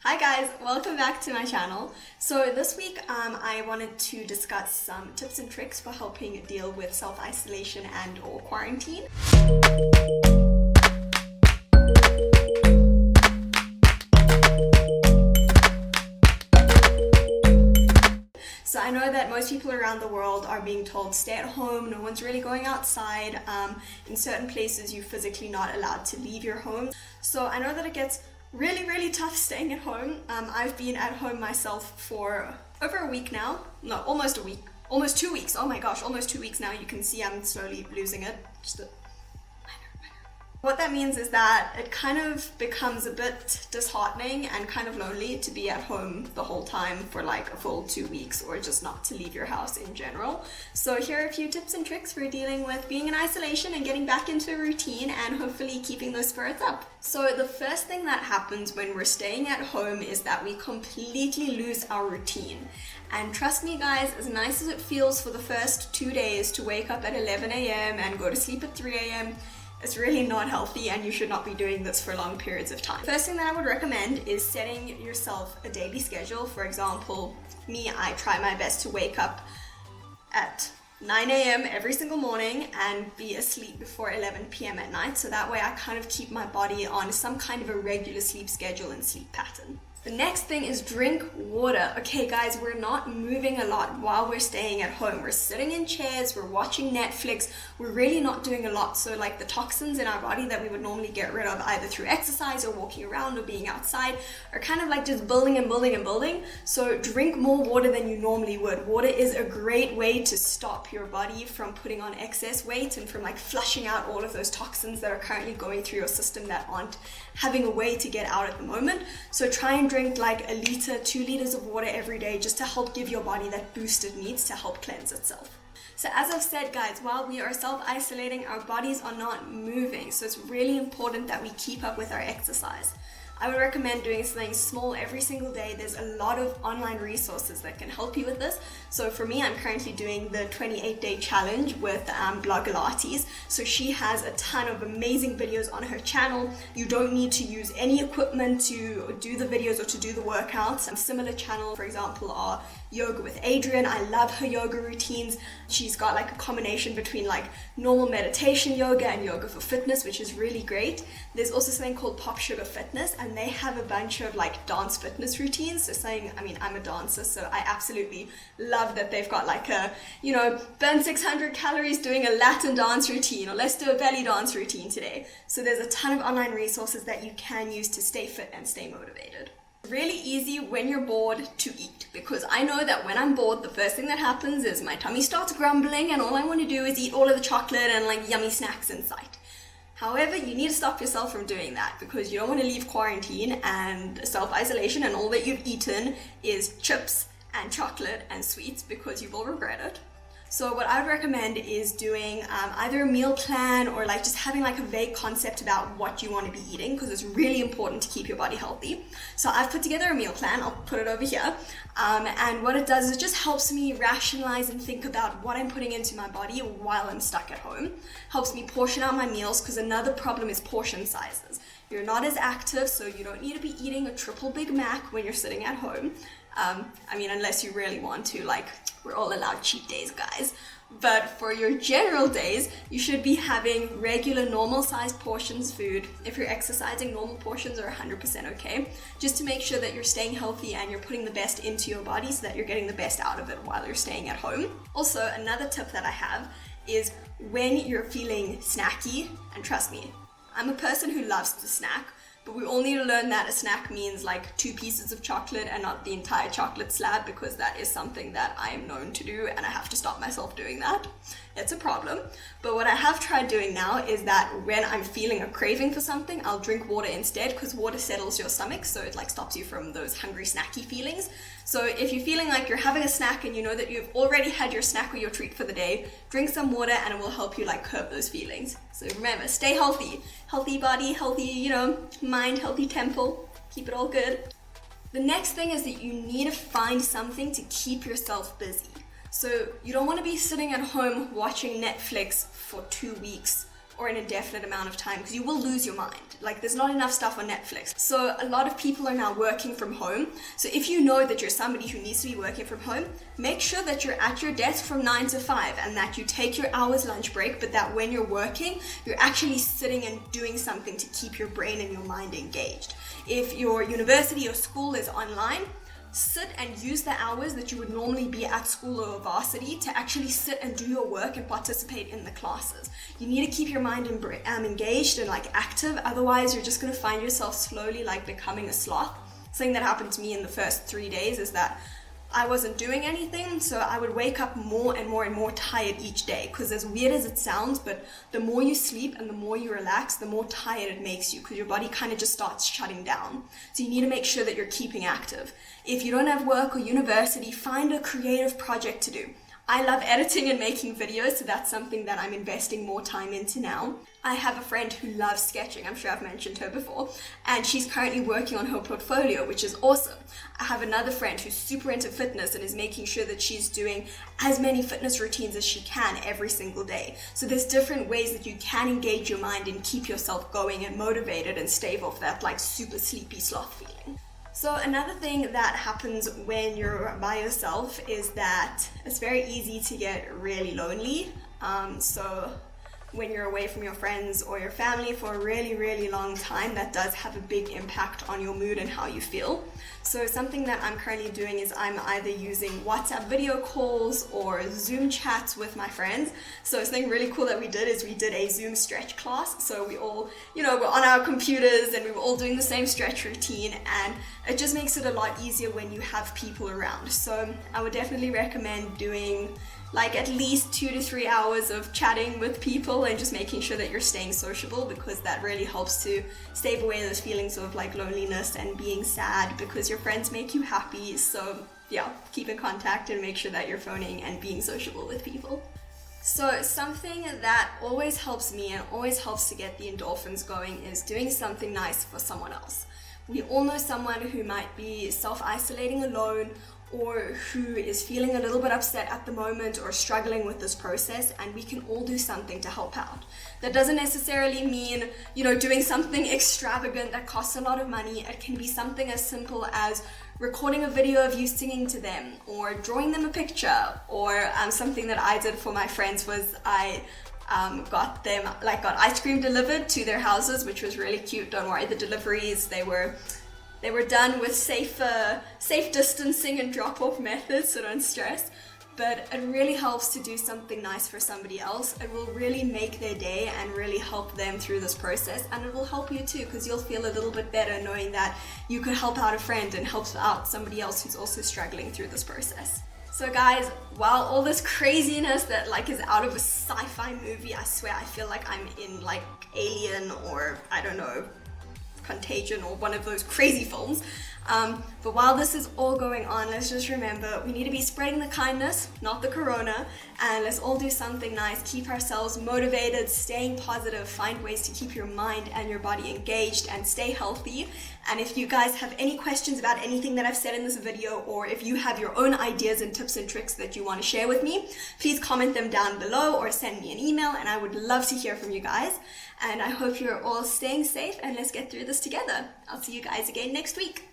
Hi guys, welcome back to my channel. So this week I wanted to discuss some tips and tricks for helping deal with self-isolation and or quarantine. So I know that most people around the world are being told stay at home, no one's really going outside. In certain places you're physically not allowed to leave your home. So I know that it gets really tough staying at home. I've been at home myself for over a week now. No, almost a week. Almost 2 weeks. Oh my gosh, almost 2 weeks now. You can see I'm slowly losing it. What that means is that it kind of becomes a bit disheartening and kind of lonely to be at home the whole time for like a full 2 weeks, or just not to leave your house in general. So here are a few tips and tricks for dealing with being in isolation and getting back into a routine and hopefully keeping those spirits up. So the first thing that happens when we're staying at home is that we completely lose our routine. And trust me guys, as nice as it feels for the first 2 days to wake up at 11 a.m. and go to sleep at 3 a.m., it's really not healthy and you should not be doing this for long periods of time. First thing that I would recommend is setting yourself a daily schedule. For example, me, I try my best to wake up at 9 a.m. every single morning and be asleep before 11 p.m. at night. So that way I kind of keep my body on some kind of a regular sleep schedule and sleep pattern. The next thing is drink water. Okay guys, we're not moving a lot while we're staying at home. We're sitting in chairs, we're watching Netflix, we're really not doing a lot. So like the toxins in our body that we would normally get rid of either through exercise or walking around or being outside are kind of like just building and building and building. So drink more water than you normally would. Water is a great way to stop your body from putting on excess weight and from like flushing out all of those toxins that are currently going through your system that aren't having a way to get out at the moment. So try and drink like 1 liter, 2 liters of water every day just to help give your body that boost it needs to help cleanse itself. So as I've said guys, while we are self-isolating, our bodies are not moving. So it's really important that we keep up with our exercise. I would recommend doing something small every single day. There's a lot of online resources that can help you with this. So for me, I'm currently doing the 28-day challenge with Blogilates. So she has a ton of amazing videos on her channel. You don't need to use any equipment to do the videos or to do the workouts. A similar channel, for example, are Yoga with Adrienne. I love her yoga routines. She's got like a combination between like normal meditation yoga and yoga for fitness, which is really great. There's also something called Popsugar Fitness, and they have a bunch of like dance fitness routines. So saying, I mean, I'm a dancer, so I absolutely love that they've got like a, burn 600 calories doing a Latin dance routine, or let's do a belly dance routine today. So there's a ton of online resources that you can use to stay fit and stay motivated. Really easy when you're bored to eat, because I know that when I'm bored, the first thing that happens is my tummy starts grumbling and all I want to do is eat all of the chocolate and like yummy snacks in sight. However, you need to stop yourself from doing that, because you don't want to leave quarantine and self-isolation and all that you've eaten is chips and chocolate and sweets, because you will regret it. So what I would recommend is doing either a meal plan or like just having like a vague concept about what you want to be eating, because it's really important to keep your body healthy. So I've put together a meal plan. I'll put it over here. And what it does is it just helps me rationalize and think about what I'm putting into my body while I'm stuck at home. Helps me portion out my meals, because another problem is portion sizes. You're not as active, so you don't need to be eating a triple Big Mac when you're sitting at home. I mean, unless you really want to, like, we're all allowed cheat days, guys. But for your general days, you should be having regular normal sized portions food. If you're exercising, normal portions are 100% okay. Just to make sure that you're staying healthy and you're putting the best into your body so that you're getting the best out of it while you're staying at home. Also, another tip that I have is when you're feeling snacky, and trust me, I'm a person who loves to snack, but we all need to learn that a snack means like 2 pieces of chocolate and not the entire chocolate slab, because that is something that I am known to do and I have to stop myself doing that. It's a problem. But what I have tried doing now is that when I'm feeling a craving for something, I'll drink water instead, because water settles your stomach, so it like stops you from those hungry snacky feelings. So if you're feeling like you're having a snack and you know that you've already had your snack or your treat for the day, drink some water and it will help you like curb those feelings. So remember, stay healthy. Healthy body, healthy, mind, healthy temple. Keep it all good. The next thing is that you need to find something to keep yourself busy. So you don't want to be sitting at home watching Netflix for 2 weeks or an indefinite amount of time, because you will lose your mind. Like, there's not enough stuff on Netflix. So a lot of people are now working from home. So if you know that you're somebody who needs to be working from home, make sure that you're at your desk from 9 to 5 and that you take your hour's lunch break, but that when you're working, you're actually sitting and doing something to keep your brain and your mind engaged. If your university or school is online, sit and use the hours that you would normally be at school or varsity to actually sit and do your work and participate in the classes. You need to keep your mind engaged and like active, otherwise you're just going to find yourself slowly like becoming a sloth. Something that happened to me in the first 3 days is that I wasn't doing anything, so I would wake up more and more and more tired each day, because as weird as it sounds, but the more you sleep and the more you relax, the more tired it makes you, because your body kind of just starts shutting down. So you need to make sure that you're keeping active. If you don't have work or university, find a creative project to do. I love editing and making videos, so that's something that I'm investing more time into now. I have a friend who loves sketching, I'm sure I've mentioned her before, and she's currently working on her portfolio, which is awesome. I have another friend who's super into fitness and is making sure that she's doing as many fitness routines as she can every single day. So there's different ways that you can engage your mind and keep yourself going and motivated and stave off that like super sleepy sloth feeling. So another thing that happens when you're by yourself is that it's very easy to get really lonely. So when you're away from your friends or your family for a really, really long time, that does have a big impact on your mood and how you feel. So something that I'm currently doing is I'm either using WhatsApp video calls or Zoom chats with my friends. So something really cool that we did is we did a Zoom stretch class. So we all, we're on our computers and we were all doing the same stretch routine, and it just makes it a lot easier when you have people around. So I would definitely recommend doing like at least 2 to 3 hours of chatting with people and just making sure that you're staying sociable, because that really helps to stave away those feelings of like loneliness and being sad, because your friends make you happy. So yeah, keep in contact and make sure that you're phoning and being sociable with people. So something that always helps me and always helps to get the endorphins going is doing something nice for someone else. We all know someone who might be self-isolating alone, or who is feeling a little bit upset at the moment or struggling with this process, and we can all do something to help out. That doesn't necessarily mean, doing something extravagant that costs a lot of money. It can be something as simple as recording a video of you singing to them, or drawing them a picture, or something that I did for my friends was I got ice cream delivered to their houses, which was really cute. Don't worry, the deliveries, they were done with safe distancing and drop-off methods, so don't stress. But it really helps to do something nice for somebody else. It will really make their day and really help them through this process, and it will help you too, because you'll feel a little bit better knowing that you could help out a friend and help out somebody else who's also struggling through this process. So guys, while all this craziness that is out of a sci-fi movie, I swear I feel like I'm in Alien, or I don't know, Contagion, or one of those crazy films. But while this is all going on, let's just remember we need to be spreading the kindness, not the corona, and let's all do something nice, keep ourselves motivated, staying positive, find ways to keep your mind and your body engaged, and stay healthy. And if you guys have any questions about anything that I've said in this video, or if you have your own ideas and tips and tricks that you want to share with me, please comment them down below or send me an email, and I would love to hear from you guys. And I hope you're all staying safe, and let's get through this together. I'll see you guys again next week.